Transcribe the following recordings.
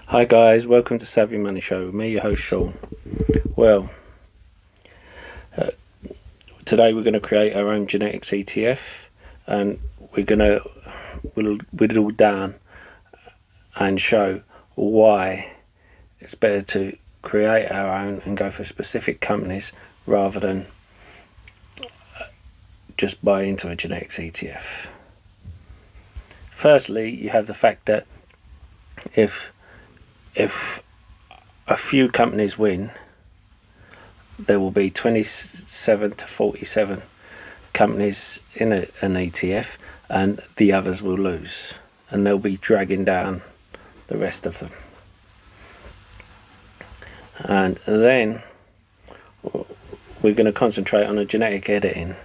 Hi guys, welcome to Savvy Money Show with me, your host Sean. Well, today we're going to create our own genetics ETF, and we're going to whittle down and show why it's better to create our own and go for specific companies rather than just buy into a genetics ETF. Firstly, you have the fact that if a few companies win, there will be 27 to 47 companies in an ETF, and the others will lose, and they'll be dragging down the rest of them. And then we're going to concentrate on a genetic editing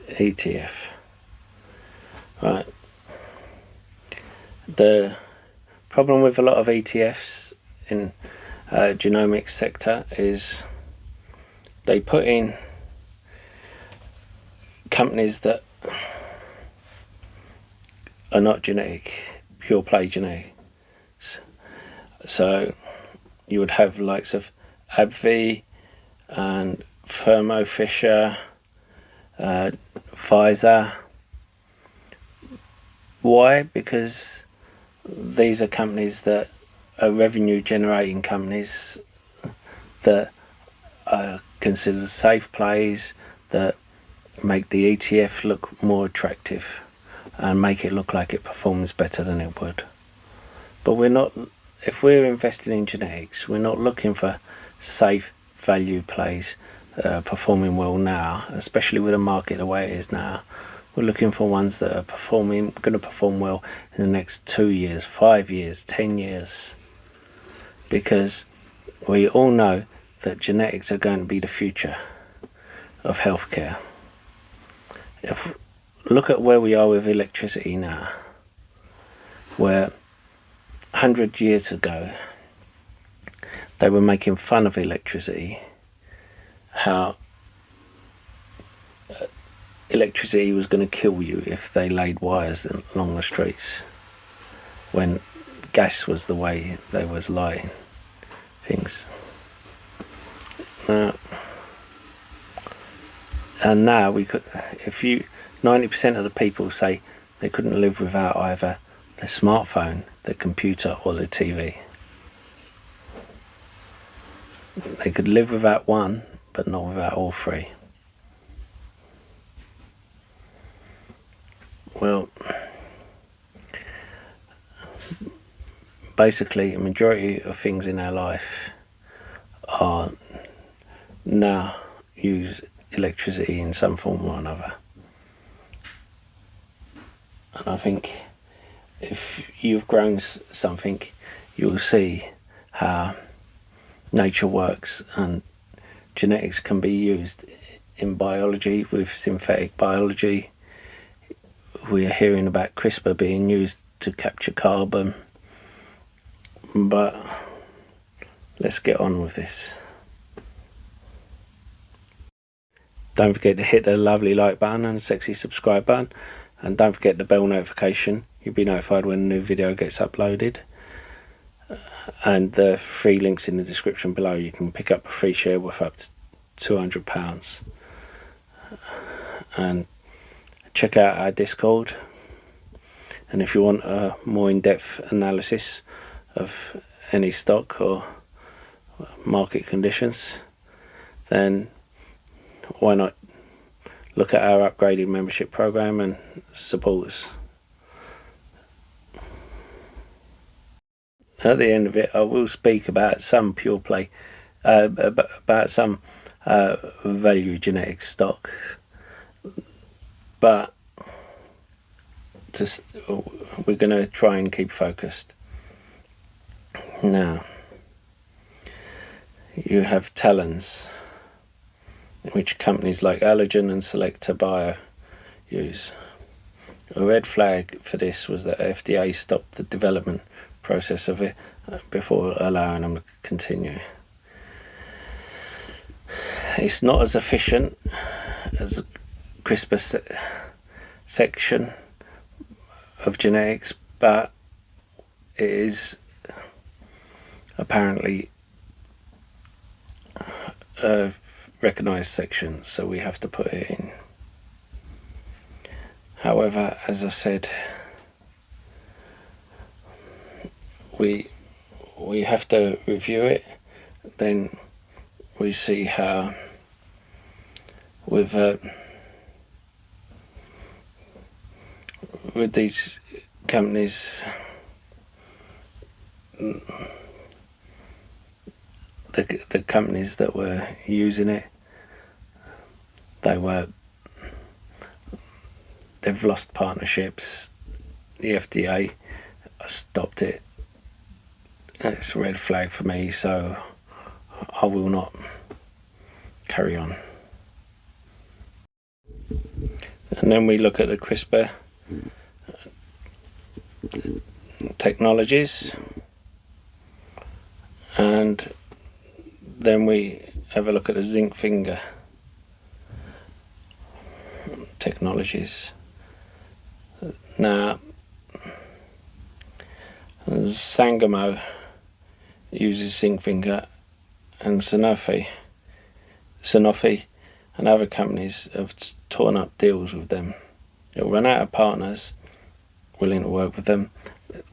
ETF. Right. The problem with a lot of ETFs in genomics sector is they put in companies that are not genetic, pure play genetics. So you would have likes of AbbVie and Thermo Fisher, Pfizer. Why? Because these are companies that are revenue generating companies that are considered safe plays, that make the ETF look more attractive and make it look like it performs better than it would. But we're not, if we're investing in genetics, we're not looking for safe value plays performing well now, especially with the market the way it is now. We're looking for ones that are going to perform well in the next 2 years, 5 years, 10 years. Because we all know that genetics are going to be the future of healthcare. Look at where we are with electricity now, where 100 years ago they were making fun of electricity, how electricity was going to kill you if they laid wires along the streets, when gas was the way they was lighting things. And now we could, 90% of the people say they couldn't live without either their smartphone, their computer, or their TV. They could live without one, but not without all three. Well, basically a majority of things in our life are now use electricity in some form or another. And I think if you've grown something, you'll see how nature works, and genetics can be used in biology with synthetic biology. We are hearing about CRISPR being used to capture carbon, but let's get on with this. Don't forget to hit the lovely like button and sexy subscribe button, and don't forget the bell notification. You'll be notified when a new video gets uploaded. And the free links in the description below. You can pick up a free share worth up to £200. And check out our Discord. And if you want a more in-depth analysis of any stock or market conditions, then why not look at our upgraded membership program and support us. At the end of it, I will speak about some pure play, about some value genetic stock, but we're going to try and keep focused. Now, you have talons, which companies like Allergen and Selecta Bio use. A red flag for this was that FDA stopped the development process of it before allowing them to continue. It's not as efficient as CRISPR section, of genetics, but it is apparently a recognised section, so we have to put it in. However, as I said, we have to review it, then we see how with these companies, the companies that were using it, they've lost partnerships. The FDA stopped it. It's a red flag for me, so I will not carry on. And then we look at the CRISPR technologies, and then we have a look at the zinc finger technologies. Now, Sangamo uses zinc finger, and Sanofi and other companies have torn up deals with them. They'll run out of partners willing to work with them.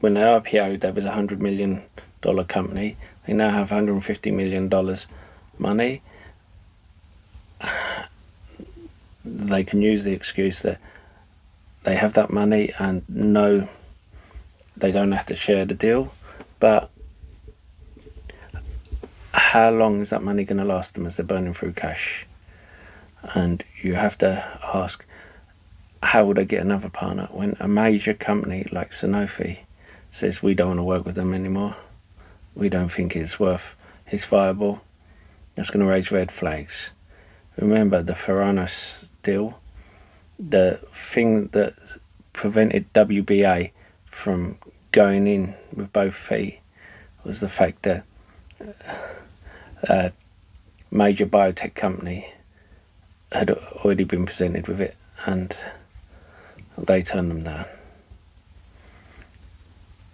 When they IPO'd, there was $100 million company. They now have $150 million money. They can use the excuse that they have that money and no, they don't have to share the deal. But how long is that money going to last them as they're burning through cash? And you have to ask, how will they get another partner when a major company like Sanofi says we don't want to work with them anymore? We don't think it's viable. That's going to raise red flags. Remember the Theranos deal? The thing that prevented WBA from going in with both feet was the fact that a major biotech company had already been presented with it and they turned them down.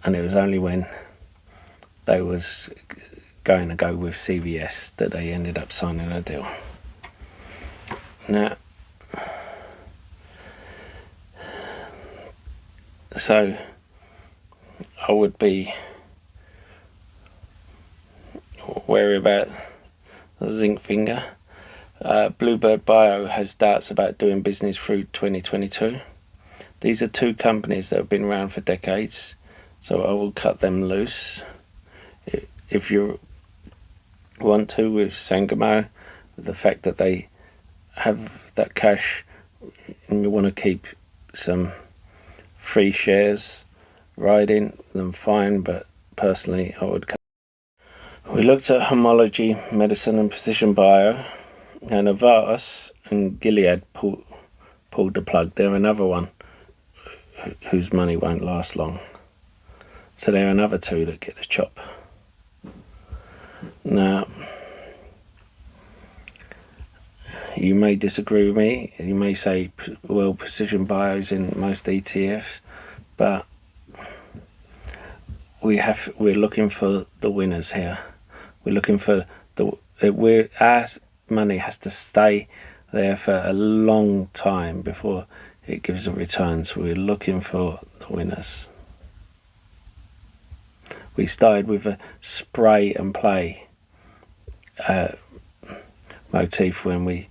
And it was only when they was going to go with CVS that they ended up signing a deal. Now, so I would be wary about the zinc finger. Bluebird Bio has doubts about doing business through 2022. These are two companies that have been around for decades, so I will cut them loose. If you want to, with Sangamo, with the fact that they have that cash and you want to keep some free shares riding, then fine, but personally I would cut. We looked at Homology Medicine and Precision Bio, and Novartis and Gilead pulled the plug. They're another one whose money won't last long. So there are another two that get the chop. Now, you may disagree with me. You may say, well, Precision Bio's in most ETFs, but we're looking for the winners here. We're looking for our money has to stay there for a long time before it gives a return. So we're looking for the winners. We started with a spray and play motif when we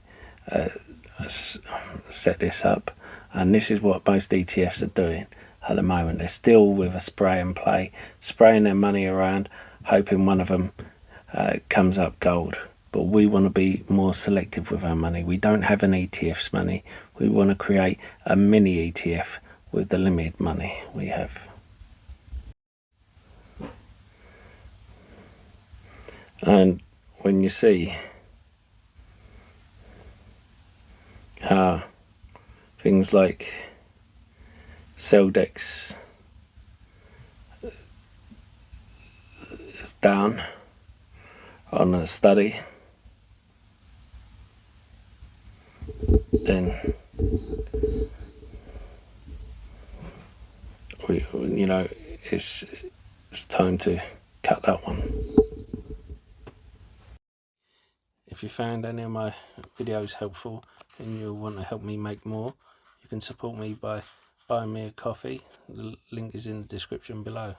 set this up, and this is what most ETFs are doing at the moment. They're still with a spray and play, spraying their money around, hoping one of them comes up gold. But we want to be more selective with our money. We don't have an ETF's money. We want to create a mini ETF with the limited money we have. And when you see how things like Celdex is down on a study, then you know, it's time to cut that one. If you found any of my videos helpful and you want to help me make more, you can support me by buying me a coffee. The link is in the description below.